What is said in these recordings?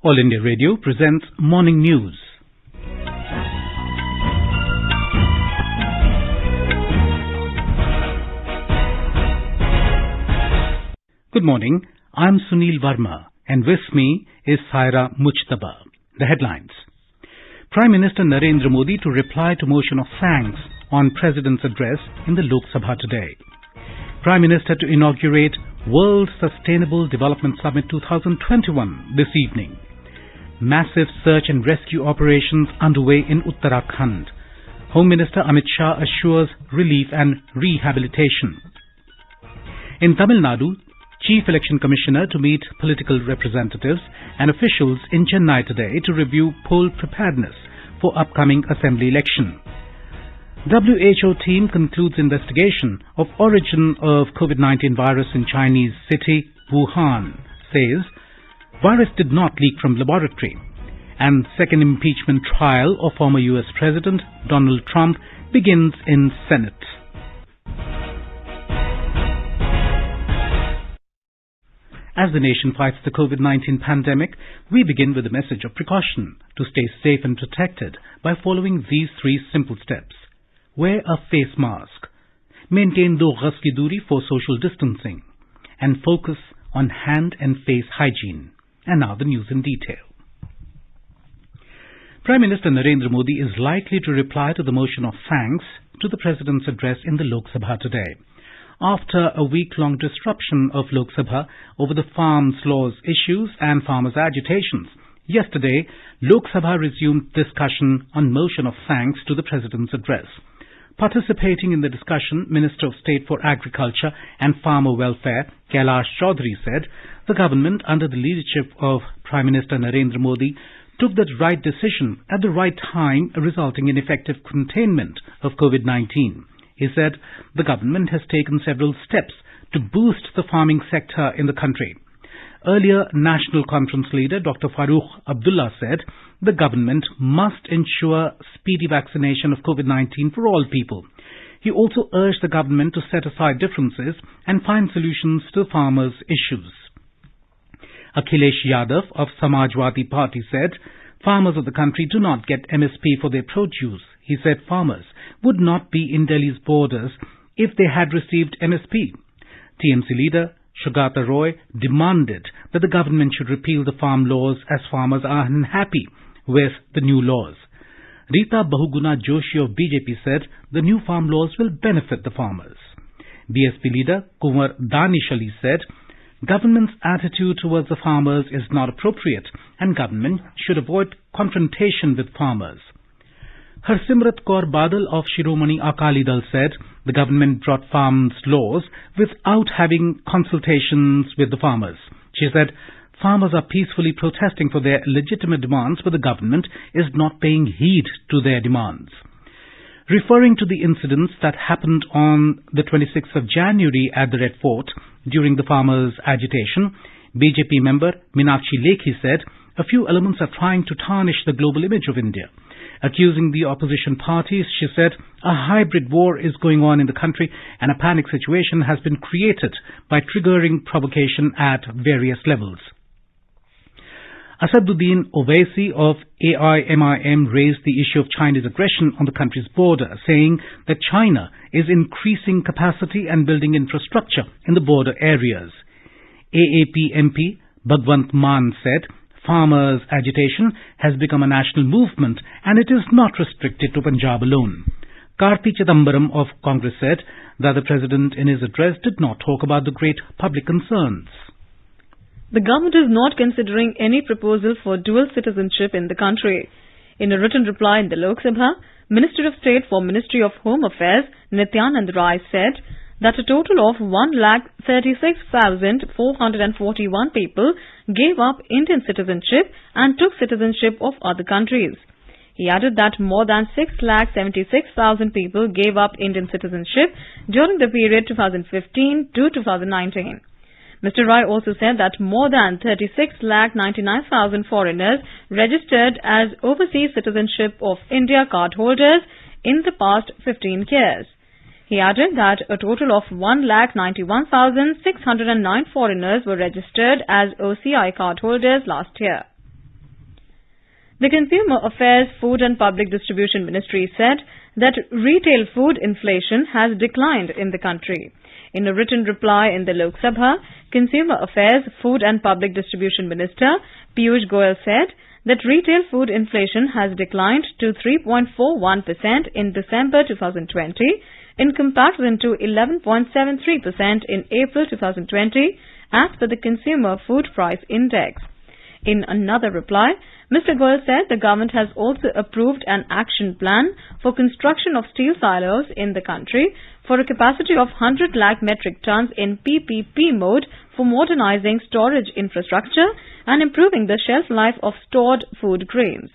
All India Radio presents Morning News. Good morning, I'm Sunil Verma and with me is Saira Mujtaba. The headlines. Prime Minister Narendra Modi to reply to motion of thanks on President's address in the Lok Sabha today. Prime Minister to inaugurate World Sustainable Development Summit 2021 this evening. Massive search and rescue operations underway in Uttarakhand. Home Minister Amit Shah assures relief and rehabilitation. In Tamil Nadu, Chief Election Commissioner to meet political representatives and officials in Chennai today to review poll preparedness for upcoming assembly election. WHO team concludes investigation of origin of COVID-19 virus in Chinese city Wuhan, says virus did not leak from laboratory. And second impeachment trial of former US President Donald Trump begins in Senate. As the nation fights the COVID-19 pandemic, we begin with a message of precaution to stay safe and protected by following these three simple steps. Wear a face mask, maintain 2 gaz ki duri for social distancing, and focus on hand and face hygiene. And now the news in detail. Prime Minister Narendra Modi is likely to reply to the motion of thanks to the President's address in the Lok Sabha today. After a week-long disruption of Lok Sabha over the farms laws issues and farmers' agitations, yesterday Lok Sabha resumed discussion on motion of thanks to the President's address. Participating in the discussion, Minister of State for Agriculture and Farmer Welfare, Kailash Chaudhary, said the government, under the leadership of Prime Minister Narendra Modi, took the right decision at the right time, resulting in effective containment of COVID-19. He said the government has taken several steps to boost the farming sector in the country. Earlier, National Conference leader Dr. Farooq Abdullah said the government must ensure speedy vaccination of COVID-19 for all people. He also urged the government to set aside differences and find solutions to farmers' issues. Akhilesh Yadav of Samajwadi Party said farmers of the country do not get MSP for their produce. He said farmers would not be in Delhi's borders if they had received MSP. TMC leader Shugata Roy demanded that the government should repeal the farm laws as farmers are unhappy with the new laws. Rita Bahuguna Joshi of BJP said the new farm laws will benefit the farmers. BSP leader Kumar Danish Ali said government's attitude towards the farmers is not appropriate and government should avoid confrontation with farmers. Harsimrat Kaur Badal of Shiromani Akali Dal said the government brought farms laws without having consultations with the farmers. She said farmers are peacefully protesting for their legitimate demands, but the government is not paying heed to their demands. Referring to the incidents that happened on the 26th of January at the Red Fort during the farmers' agitation, BJP member Meenakshi Lekhi said a few elements are trying to tarnish the global image of India. Accusing the opposition parties, she said a hybrid war is going on in the country and a panic situation has been created by triggering provocation at various levels. Asaduddin Owaisi of AIMIM raised the issue of Chinese aggression on the country's border, saying that China is increasing capacity and building infrastructure in the border areas. AAP MP Bhagwant Maan said farmers' agitation has become a national movement and it is not restricted to Punjab alone. Karti Chidambaram of Congress said that the President in his address did not talk about the great public concerns. The government is not considering any proposal for dual citizenship in the country. In a written reply in the Lok Sabha, Minister of State for Ministry of Home Affairs Nityanand Rai said that a total of 136,441 people gave up Indian citizenship and took citizenship of other countries. He added that more than 6,76,000 people gave up Indian citizenship during the period 2015 to 2019. Mr. Rai also said that more than 36,99,000 foreigners registered as overseas citizenship of India card holders in the past 15 years. He added that a total of 1,91,609 foreigners were registered as OCI card holders last year. The Consumer Affairs, Food and Public Distribution Ministry said that retail food inflation has declined in the country. In a written reply in the Lok Sabha, Consumer Affairs, Food and Public Distribution Minister Piyush Goyal said that retail food inflation has declined to 3.41% in December 2020 in comparison to 11.73% in April 2020 as per the Consumer Food Price Index. In another reply, Mr. Goyal said the government has also approved an action plan for construction of steel silos in the country for a capacity of 100 lakh metric tons in PPP mode for modernizing storage infrastructure and improving the shelf life of stored food grains.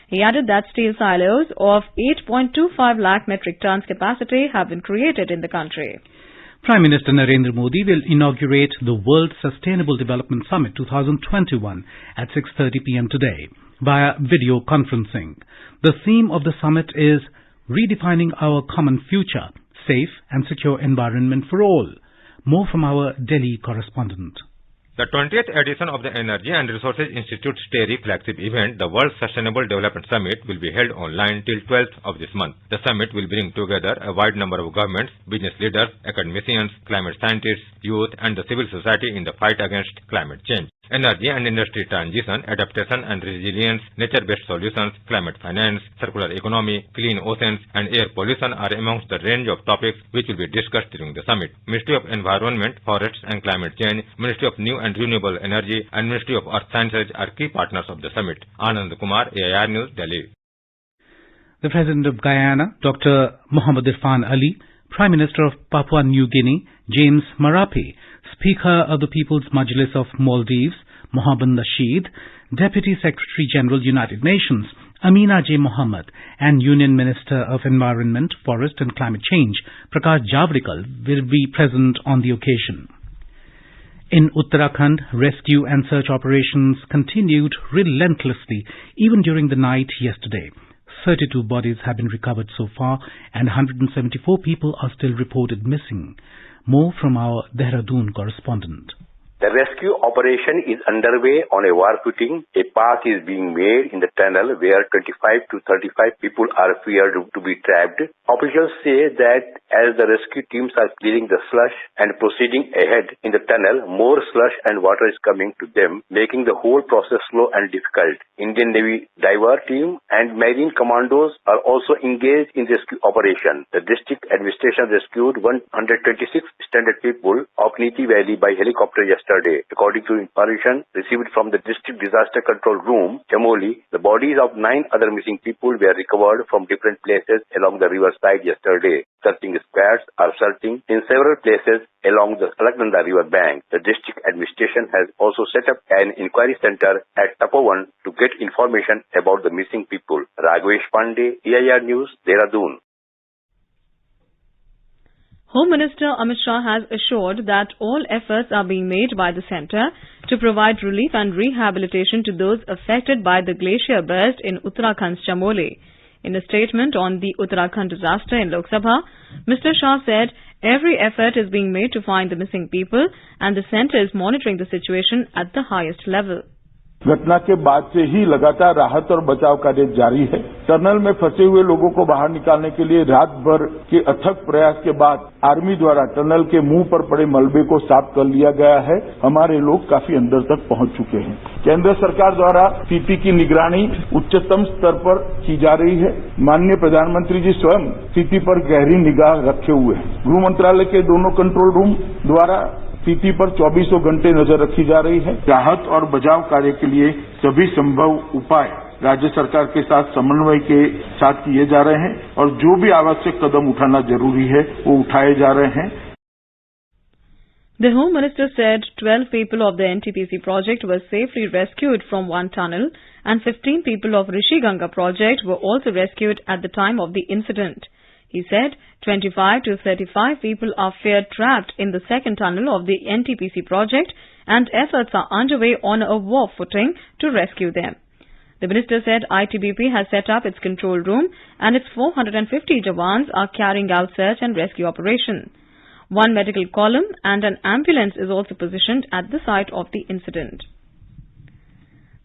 He added that steel silos of 8.25 lakh metric tons capacity have been created in the country. Prime Minister Narendra Modi will inaugurate the World Sustainable Development Summit 2021 at 6:30 p.m. today via video conferencing. The theme of the summit is Redefining Our Common Future, Safe and Secure Environment for All. More from our Delhi correspondent. The 20th edition of the Energy and Resources Institute STERI flagship event, the World Sustainable Development Summit, will be held online till 12th of this month. The summit will bring together a wide number of governments, business leaders, academicians, climate scientists, youth and the civil society in the fight against climate change. Energy and industry transition, adaptation and resilience, nature-based solutions, climate finance, circular economy, clean oceans and air pollution are amongst the range of topics which will be discussed during the summit. Ministry of Environment, Forests and Climate Change, Ministry of New and Renewable Energy and Ministry of Earth Sciences are key partners of the summit. Anand Kumar, AIR News, Delhi. The President of Guyana, Dr. Mohamed Irfan Ali, Prime Minister of Papua New Guinea, James Marape, Speaker of the People's Majlis of Maldives, Mohammed Nasheed, Deputy Secretary General, United Nations, Amina J. Mohammed, and Union Minister of Environment, Forest and Climate Change, Prakash Javadekar, will be present on the occasion. In Uttarakhand, rescue and search operations continued relentlessly even during the night yesterday. 32 bodies have been recovered so far and 174 people are still reported missing. More from our Dehradun correspondent. The rescue operation is underway on a war footing. A path is being made in the tunnel where 25 to 35 people are feared to be trapped. Officials say that as the rescue teams are clearing the slush and proceeding ahead in the tunnel, more slush and water is coming to them, making the whole process slow and difficult. Indian Navy diver team and marine commandos are also engaged in rescue operation. The district administration rescued 126 stranded people of Niti Valley by helicopter yesterday. According to information received from the District Disaster Control Room, Chamoli, the bodies of 9 other missing people were recovered from different places along the river side yesterday. Searching squads are searching in several places along the Alaknanda river bank. The district administration has also set up an inquiry center at Tapovan to get information about the missing people. Raghavesh Pandey, AIR News, Dehradun. Home Minister Amit Shah has assured that all efforts are being made by the centre to provide relief and rehabilitation to those affected by the glacier burst in Uttarakhand's Chamoli. In a statement on the Uttarakhand disaster in Lok Sabha, Mr. Shah said every effort is being made to find the missing people and the centre is monitoring the situation at the highest level. घटना के बाद से ही लगातार राहत और बचाव कार्य जारी है। टनल में फंसे हुए लोगों को बाहर निकालने के लिए रात भर के अथक प्रयास के बाद आर्मी द्वारा टनल के मुंह पर पड़े मलबे को साफ कर लिया गया है। हमारे लोग काफी अंदर तक पहुंच चुके हैं। केंद्र सरकार द्वारा स्थिति की निगरानी उच्चतम स्तर पर की जा रही है। माननीय प्रधानमंत्री जी स्वयं स्थिति पर गहरी निगाह रखे हुए हैं। गृह मंत्रालय के दोनों कंट्रोल रूम द्वारा स्थिति पर 24 घंटे नजर रखी जा रही है। राहत और बचाव कार्य के लिए सभी संभव उपाय राज्य सरकार के साथ समन्वय के साथ किए जा रहे हैं और जो भी आवश्यक कदम उठाना जरूरी है वो उठाए जा रहे हैं। The Home Minister said 12 people of the NTPC project were safely rescued from one tunnel and 15 people of Rishi Ganga project were also rescued at the time of the incident. He said 25 to 35 people are feared trapped in the second tunnel of the NTPC project and efforts are underway on a war footing to rescue them. The minister said ITBP has set up its control room and its 450 jawans are carrying out search and rescue operation. One medical column and an ambulance is also positioned at the site of the incident.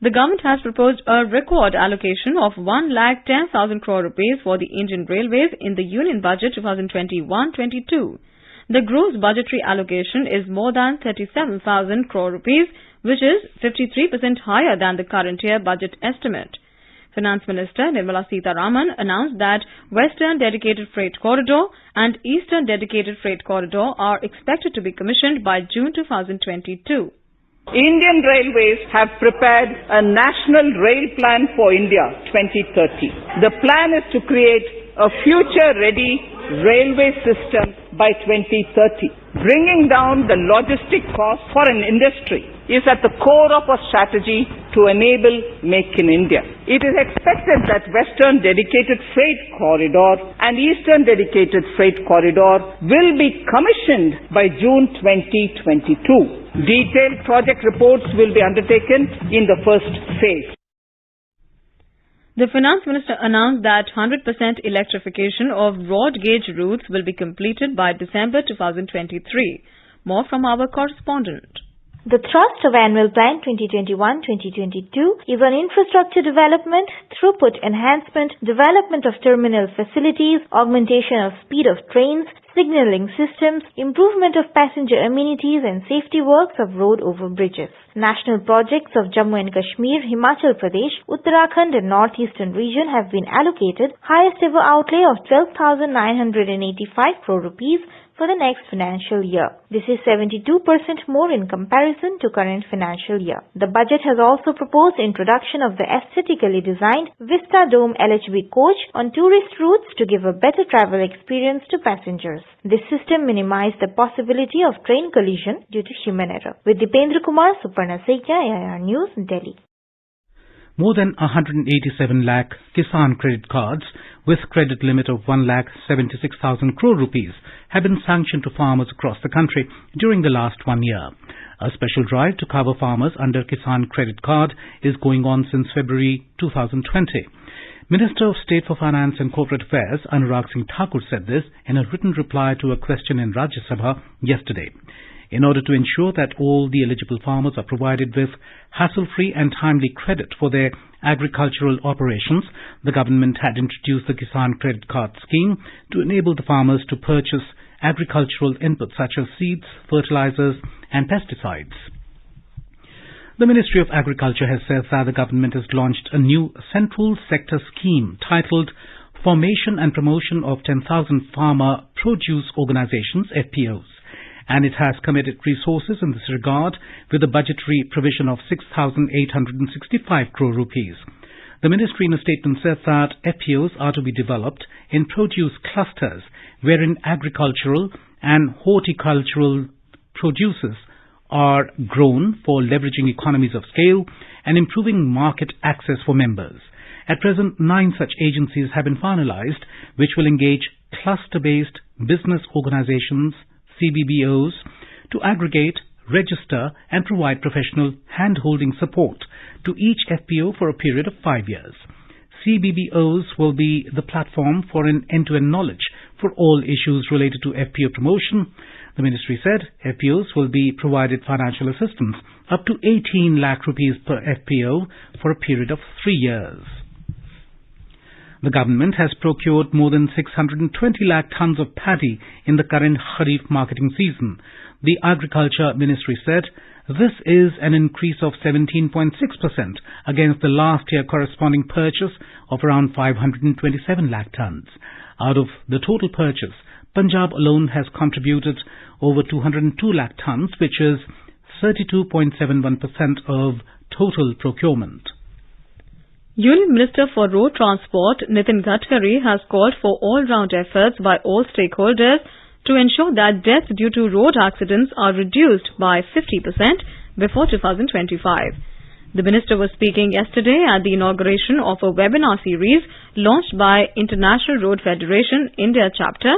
The government has proposed a record allocation of 1,10,000 crore rupees for the Indian Railways in the Union Budget 2021-22. The gross budgetary allocation is more than 37,000 crore rupees, which is 53% higher than the current year budget estimate. Finance Minister Nirmala Sitharaman announced that Western Dedicated Freight Corridor and Eastern Dedicated Freight Corridor are expected to be commissioned by June 2022. Indian Railways have prepared a National Rail Plan for India 2030. The plan is to create a future-ready railway system by 2030. Bringing down the logistic costs for an industry is at the core of our strategy to enable Make in India. It is expected that Western Dedicated Freight Corridor and Eastern Dedicated Freight Corridor will be commissioned by June 2022. Detailed project reports will be undertaken in the first phase. The Finance Minister announced that 100% electrification of broad gauge routes will be completed by December 2023. More from our correspondent. The thrust of Annual Plan 2021-2022 is on infrastructure development, throughput enhancement, development of terminal facilities, augmentation of speed of trains, signaling systems, improvement of passenger amenities and safety works of road over bridges. National projects of Jammu and Kashmir, Himachal Pradesh, Uttarakhand and Northeastern region have been allocated highest ever outlay of 12,985 crore rupees for the next financial year. This is 72% more in comparison to current financial year. The budget has also proposed introduction of the aesthetically designed Vista Dome LHB coach on tourist routes to give a better travel experience to passengers. This system minimized the possibility of train collision due to human error. With Dipendra Kumar, Suparna Sekia, AIR News, Delhi. More than 187 lakh Kisan credit cards with credit limit of 1,76,000 crore rupees have been sanctioned to farmers across the country during the last 1 year. A special drive to cover farmers under Kisan credit card is going on since February 2020. Minister of State for Finance and Corporate Affairs Anurag Singh Thakur said this in a written reply to a question in Rajya Sabha yesterday. In order to ensure that all the eligible farmers are provided with hassle-free and timely credit for their agricultural operations, the government had introduced the Kisan Credit Card Scheme to enable the farmers to purchase agricultural inputs such as seeds, fertilizers and pesticides. The Ministry of Agriculture has said that the government has launched a new central sector scheme titled Formation and Promotion of 10,000 Farmer Produce Organizations, FPOs. And it has committed resources in this regard with a budgetary provision of 6,865 crore rupees. The ministry in a statement said that FPOs are to be developed in produce clusters wherein agricultural and horticultural produces are grown for leveraging economies of scale and improving market access for members. At present, 9 such agencies have been finalized, which will engage cluster-based business organizations, CBBOs, to aggregate, register and provide professional hand-holding support to each FPO for a period of 5 years. CBBOs will be the platform for an end-to-end knowledge for all issues related to FPO promotion. The ministry said FPOs will be provided financial assistance up to 18 lakh rupees per FPO for a period of 3 years. The government has procured more than 620 lakh tons of paddy in the current Kharif marketing season. The Agriculture Ministry said this is an increase of 17.6% against the last year corresponding purchase of around 527 lakh tons. Out of the total purchase, Punjab alone has contributed over 202 lakh tons, which is 32.71% of total procurement. Union Minister for Road Transport Nitin Gadkari has called for all-round efforts by all stakeholders to ensure that deaths due to road accidents are reduced by 50% before 2025. The minister was speaking yesterday at the inauguration of a webinar series launched by International Road Federation India Chapter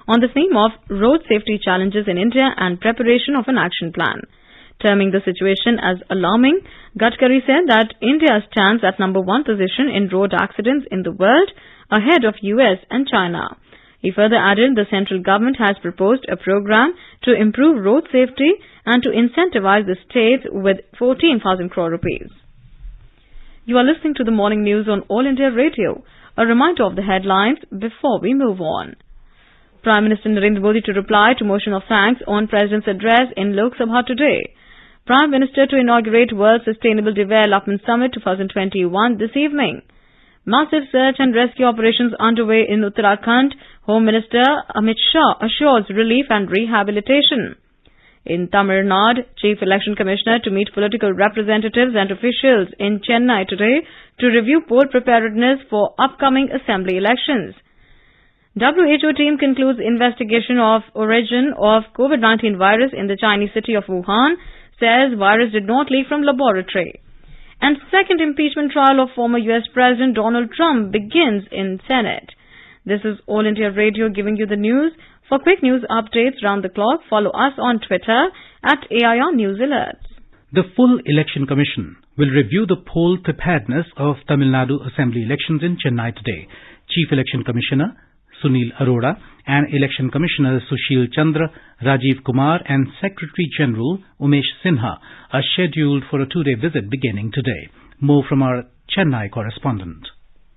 on the theme of Road Safety Challenges in India and Preparation of an Action Plan. Terming the situation as alarming, Gadkari said that India stands at number 1 position in road accidents in the world, ahead of US and China. He further added the central government has proposed a program to improve road safety and to incentivize the states with 14,000 crore rupees. You are listening to the morning news on All India Radio. A reminder of the headlines before we move on. Prime Minister Narendra Modi to reply to motion of thanks on President's address in Lok Sabha today. Prime Minister to inaugurate World Sustainable Development Summit 2021 this evening. Massive search and rescue operations underway in Uttarakhand. Home Minister Amit Shah assures relief and rehabilitation. In Tamil Nadu, Chief Election Commissioner to meet political representatives and officials in Chennai today to review poll preparedness for upcoming assembly elections. WHO team concludes investigation of origin of COVID-19 virus in the Chinese city of Wuhan, says virus did not leak from laboratory. And second impeachment trial of former US President Donald Trump begins in Senate. This is All India Radio giving you the news. For quick news updates round the clock, follow us on Twitter at AIR News Alerts. The full Election Commission will review the poll preparedness of Tamil Nadu Assembly elections in Chennai today. Chief Election Commissioner Sunil Arora and Election Commissioners Sushil Chandra, Rajiv Kumar and Secretary General Umesh Sinha are scheduled for a two-day visit beginning today. More from our Chennai correspondent.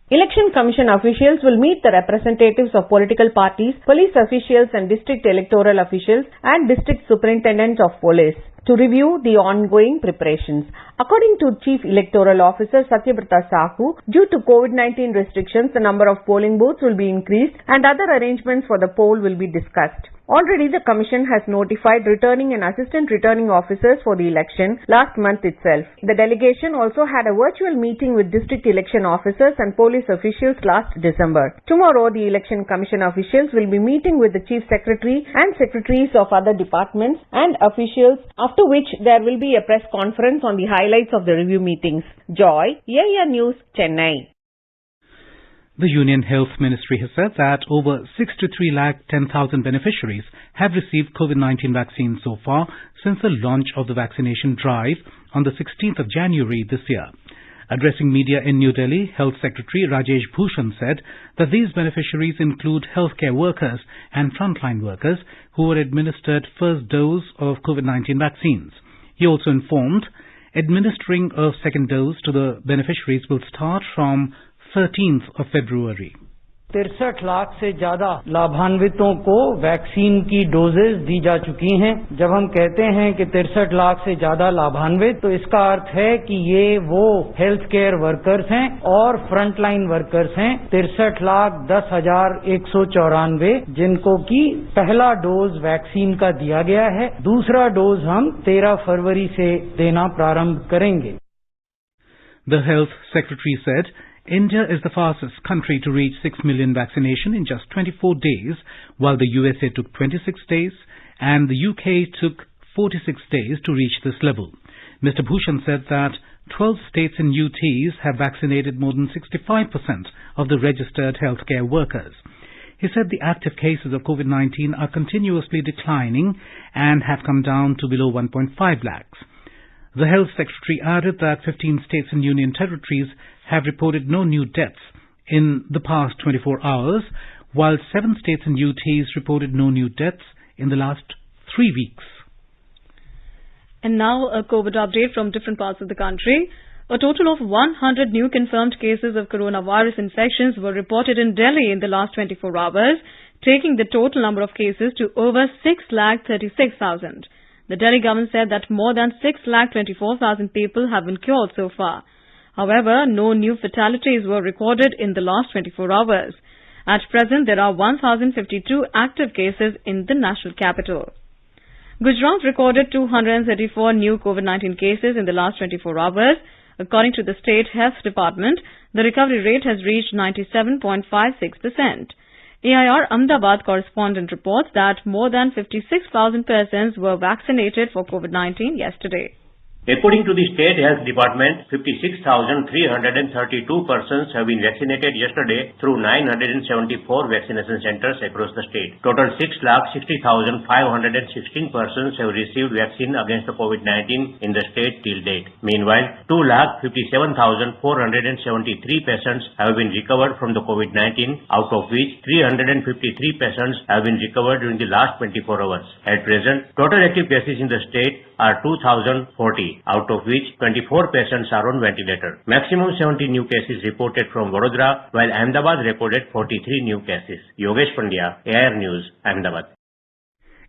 Election Commission officials will meet the representatives of political parties, police officials and district electoral officials and district superintendents of police to review the ongoing preparations. According to Chief Electoral Officer Satyabrata Sahu, due to COVID-19 restrictions, the number of polling booths will be increased and other arrangements for the poll will be discussed. Already the Commission has notified returning and assistant returning officers for the election last month itself. The delegation also had a virtual meeting with district election officers and police officials last December. Tomorrow, the Election Commission officials will be meeting with the Chief Secretary and secretaries of other departments and officials, after which there will be a press conference on the highlights of the review meetings. Joy, AIR News, Chennai. The Union Health Ministry has said that over 63,10,000 beneficiaries have received COVID-19 vaccines so far since the launch of the vaccination drive on the 16th of January this year. Addressing media in New Delhi, Health Secretary Rajesh Bhushan said that these beneficiaries include healthcare workers and frontline workers who were administered first dose of COVID-19 vaccines. He also informed administering of second dose to the beneficiaries will start from 13th of February. 63 lakh से ज्यादा लाभान्वितों को vaccine की doses दी जा चुकी हैं। जब हम कहते हैं कि 63 लाख से ज्यादा लाभान्वित, तो इसका अर्थ है कि ये वो हेल्थ केयर वर्कर्स हैं और फ्रंटलाइन वर्कर्स हैं। 63,10,194 जिनको की पहला डोज वैक्सीन का दिया गया है। दूसरा डोज हम 13 फरवरी से देना प्रारंभ करेंगे। The Health Secretary said India is the fastest country to reach 6 million vaccination in just 24 days, while the USA took 26 days and the UK took 46 days to reach this level. Mr. Bhushan said that 12 states and UTs have vaccinated more than 65% of the registered healthcare workers. He said the active cases of COVID-19 are continuously declining and have come down to below 1.5 lakhs. The Health Secretary added that 15 states and union territories have reported no new deaths in the past 24 hours, while 7 states and UTs reported no new deaths in the last 3 weeks. And now a COVID update from different parts of the country. A total of 100 new confirmed cases of coronavirus infections were reported in Delhi in the last 24 hours, taking the total number of cases to over 6,36,000. The Delhi government said that more than 6,24,000 people have been cured so far. However, no new fatalities were recorded in the last 24 hours. At present, there are 1,052 active cases in the national capital. Gujarat recorded 234 new COVID-19 cases in the last 24 hours. According to the State Health Department, the recovery rate has reached 97.56%. AIR Ahmedabad correspondent reports that more than 56,000 persons were vaccinated for COVID-19 yesterday. According to the State Health Department, 56,332 persons have been vaccinated yesterday through 974 vaccination centers across the state. Total 6,60,516 persons have received vaccine against the COVID-19 in the state till date. Meanwhile, 2,57,473 patients have been recovered from the COVID-19, out of which 353 patients have been recovered during the last 24 hours. At present, total active cases in the state are 2,040. out of which 24 patients are on ventilator. Maximum 70 new cases reported from Vadodara, while Ahmedabad recorded 43 new cases. Yogesh Pandya, AIR News, Ahmedabad.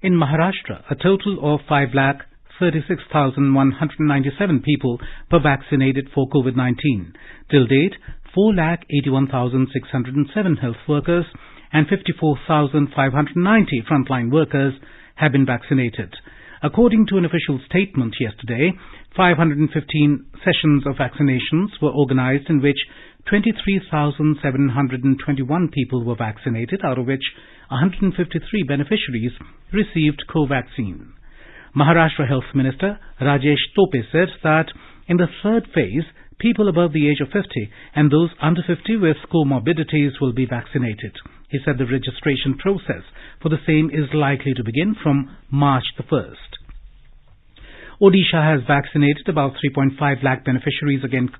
In Maharashtra, a total of 5,36,197 people were vaccinated for COVID-19. Till date, 4,81,607 health workers and 54,590 frontline workers have been vaccinated. According to an official statement yesterday, 515 sessions of vaccinations were organized in which 23,721 people were vaccinated, out of which 153 beneficiaries received co-vaccine. Maharashtra Health Minister Rajesh Tope said that in the third phase, people above the age of 50 and those under 50 with comorbidities will be vaccinated. He said the registration process for the same is likely to begin from March the 1st. Odisha has vaccinated about 3.5 lakh beneficiaries against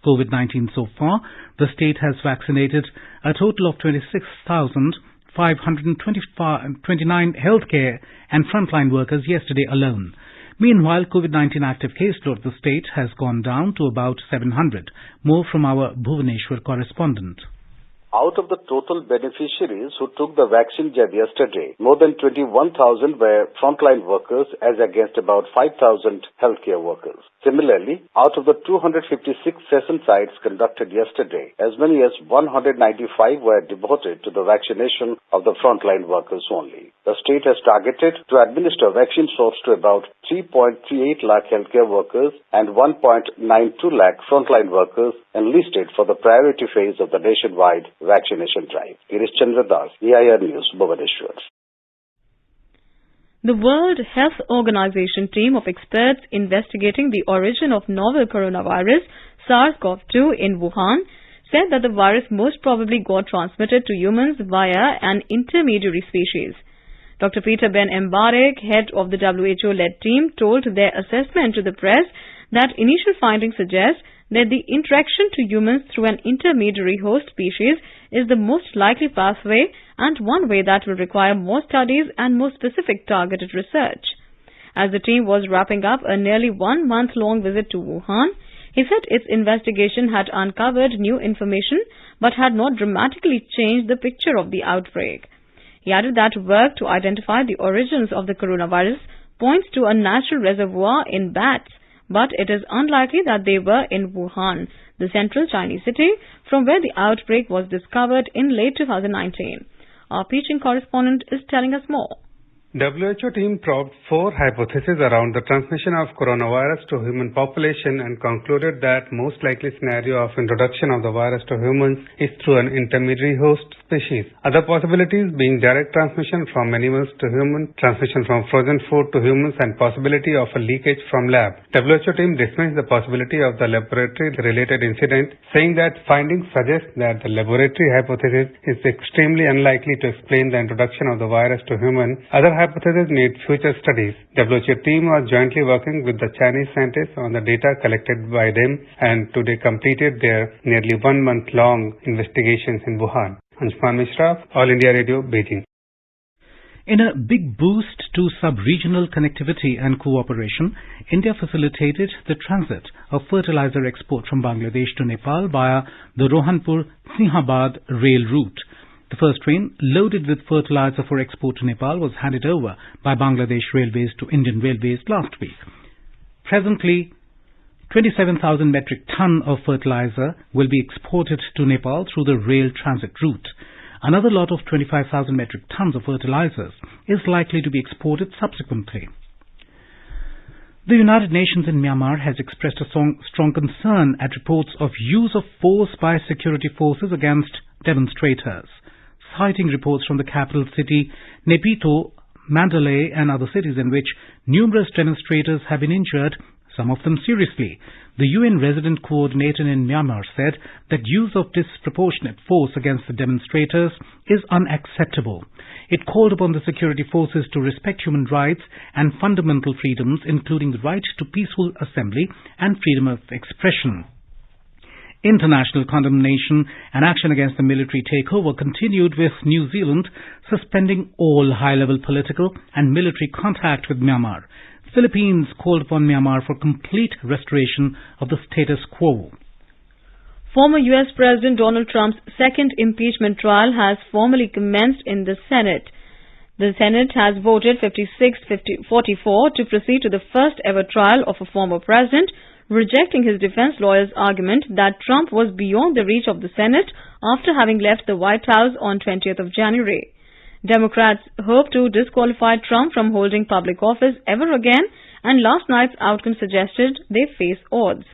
COVID-19 so far. The state has vaccinated a total of 26,529 healthcare and frontline workers yesterday alone. Meanwhile, COVID-19 active caseload of the state has gone down to about 700. More from our Bhubaneswar correspondent. Out of the total beneficiaries who took the vaccine jab yesterday, more than 21,000 were frontline workers as against about 5,000 healthcare workers. Similarly, out of the 256 session sites conducted yesterday, as many as 195 were devoted to the vaccination of the frontline workers only. The state has targeted to administer vaccine shots to about 3.38 lakh healthcare workers and 1.92 lakh frontline workers enlisted for the priority phase of the nationwide vaccination drive. Girish Chandra Das, AIR News, Bhubaneswar. The World Health Organization team of experts investigating the origin of novel coronavirus SARS-CoV-2 in Wuhan said that the virus most probably got transmitted to humans via an intermediary species. Dr. Peter Ben Embarek, head of the WHO-led team, told their assessment to the press that initial findings suggest that the interaction to humans through an intermediary host species is the most likely pathway and one way that will require more studies and more specific targeted research. As the team was wrapping up a nearly 1 month-long visit to Wuhan, he said its investigation had uncovered new information but had not dramatically changed the picture of the outbreak. He added that work to identify the origins of the coronavirus points to a natural reservoir in bats, but it is unlikely that they were in Wuhan, the central Chinese city from where the outbreak was discovered in late 2019. Our Beijing correspondent is telling us more. WHO team probed 4 hypotheses around the transmission of coronavirus to human population and concluded that most likely scenario of introduction of the virus to humans is through an intermediary host species. Other possibilities being direct transmission from animals to human, transmission from frozen food to humans, and possibility of a leakage from lab. WHO team dismissed the possibility of the laboratory-related incident, saying that findings suggest that the laboratory hypothesis is extremely unlikely to explain the introduction of the virus to human. Other hypotheses need future studies. WHO team was jointly working with the Chinese scientists on the data collected by them and today completed their nearly 1 month-long investigations in Wuhan. Anshuman Mishra, All India Radio, Beijing. In a big boost to sub-regional connectivity and cooperation, India facilitated the transit of fertilizer export from Bangladesh to Nepal via the Rohanpur-Sinhabad rail route. The first train, loaded with fertilizer for export to Nepal, was handed over by Bangladesh Railways to Indian Railways last week. Presently, 27,000 metric ton of fertilizer will be exported to Nepal through the rail transit route. Another lot of 25,000 metric tons of fertilizers is likely to be exported subsequently. The United Nations in Myanmar has expressed a strong concern at reports of use of force by security forces against demonstrators. Citing reports from the capital city, Naypyidaw, Mandalay and other cities in which numerous demonstrators have been injured, some of them seriously, the UN resident coordinator in Myanmar said that use of disproportionate force against the demonstrators is unacceptable. It called upon the security forces to respect human rights and fundamental freedoms, including the right to peaceful assembly and freedom of expression. International condemnation and action against the military takeover continued, with New Zealand suspending all high-level political and military contact with Myanmar. Philippines called upon Myanmar for complete restoration of the status quo. Former U.S. President Donald Trump's second impeachment trial has formally commenced in the Senate. The Senate has voted 56-44 to proceed to the first ever trial of a former president, rejecting his defense lawyer's argument that Trump was beyond the reach of the Senate after having left the White House on 20th of January. Democrats hope to disqualify Trump from holding public office ever again, and last night's outcome suggested they face odds.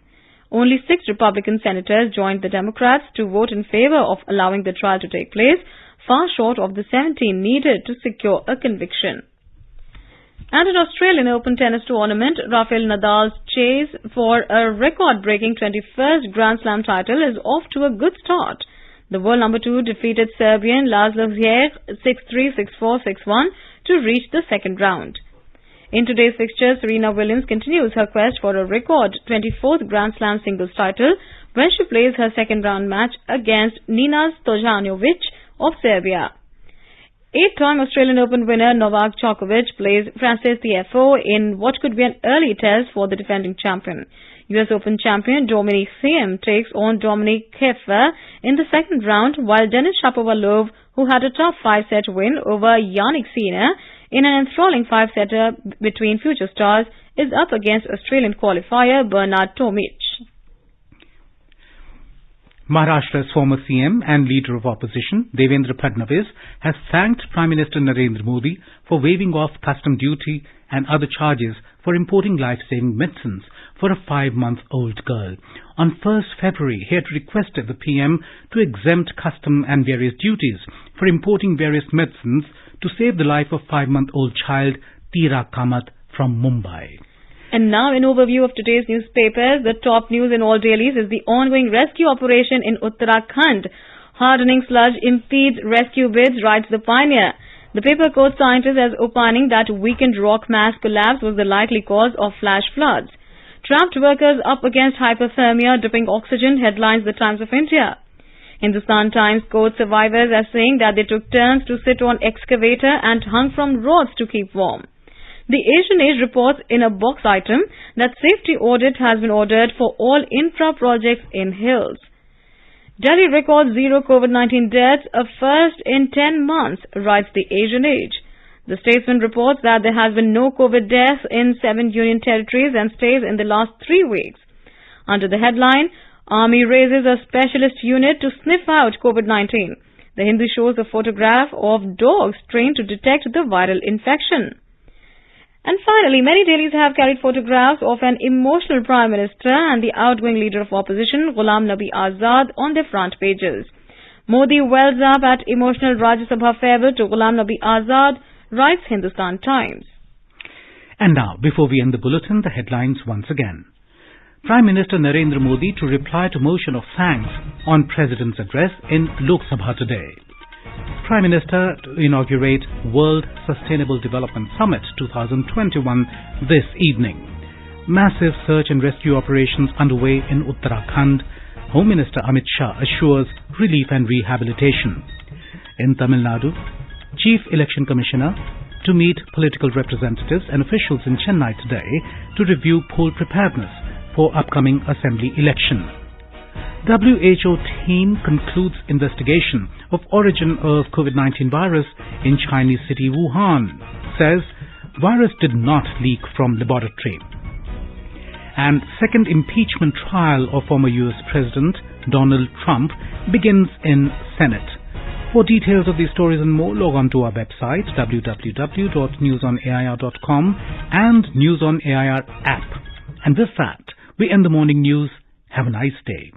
Only 6 Republican senators joined the Democrats to vote in favor of allowing the trial to take place, far short of the 17 needed to secure a conviction. And an Australian Open tennis tournament, Rafael Nadal's chase for a record-breaking 21st Grand Slam title is off to a good start. The world number 2 defeated Serbian Laslo Djere 6-3, 6-4, 6-1 to reach the second round. In today's fixture, Serena Williams continues her quest for a record 24th Grand Slam singles title when she plays her second round match against Nina Stojanovic of Serbia. 8-time Australian Open winner Novak Djokovic plays Frances Tiafoe in what could be an early test for the defending champion. US Open champion Dominic Thiem takes on Dominik Kiefer in the second round, while Denis Shapovalov, who had a tough 5-set win over Yannick Sinner in an enthralling 5-setter between future stars, is up against Australian qualifier Bernard Tomic. Maharashtra's former CM and leader of opposition, Devendra Fadnavis, has thanked Prime Minister Narendra Modi for waiving off custom duty and other charges for importing life-saving medicines for a 5-month-old girl. On 1st February, he had requested the PM to exempt custom and various duties for importing various medicines to save the life of 5-month-old child Tira Kamath from Mumbai. And now an overview of today's newspapers. The top news in all dailies is the ongoing rescue operation in Uttarakhand. Hardening sludge impedes rescue bids, writes the Pioneer. The paper quotes scientists as opining that weakened rock mass collapse was the likely cause of flash floods. Trapped workers up against hypothermia, dripping oxygen, headlines the Times of India. Hindustan Times quotes survivors as saying that they took turns to sit on excavator and hung from rods to keep warm. The Asian Age reports in a box item that safety audit has been ordered for all infra projects in hills. Delhi records 0 COVID-19 deaths, a first in 10 months, writes the Asian Age. The Statesman reports that there has been no COVID deaths in 7 union territories and states in the last 3 weeks. Under the headline, Army raises a specialist unit to sniff out COVID-19. The Hindu shows a photograph of dogs trained to detect the viral infection. And finally, many dailies have carried photographs of an emotional Prime Minister and the outgoing leader of opposition, Ghulam Nabi Azad, on their front pages. Modi wells up at emotional Rajya Sabha farewell to Ghulam Nabi Azad, writes Hindustan Times. And now, before we end the bulletin, the headlines once again. Prime Minister Narendra Modi to reply to motion of thanks on President's address in Lok Sabha today. Prime Minister to inaugurate World Sustainable Development Summit 2021 this evening. Massive search and rescue operations underway in Uttarakhand. Home Minister Amit Shah assures relief and rehabilitation. In Tamil Nadu, Chief Election Commissioner to meet political representatives and officials in Chennai today to review poll preparedness for upcoming assembly election. WHO team concludes investigation of origin of COVID-19 virus in Chinese city Wuhan. Says virus did not leak from laboratory. And second impeachment trial of former US President Donald Trump begins in Senate. For details of these stories and more, log on to our website www.newsonair.com and News on AIR app. And with that, we end the morning news. Have a nice day.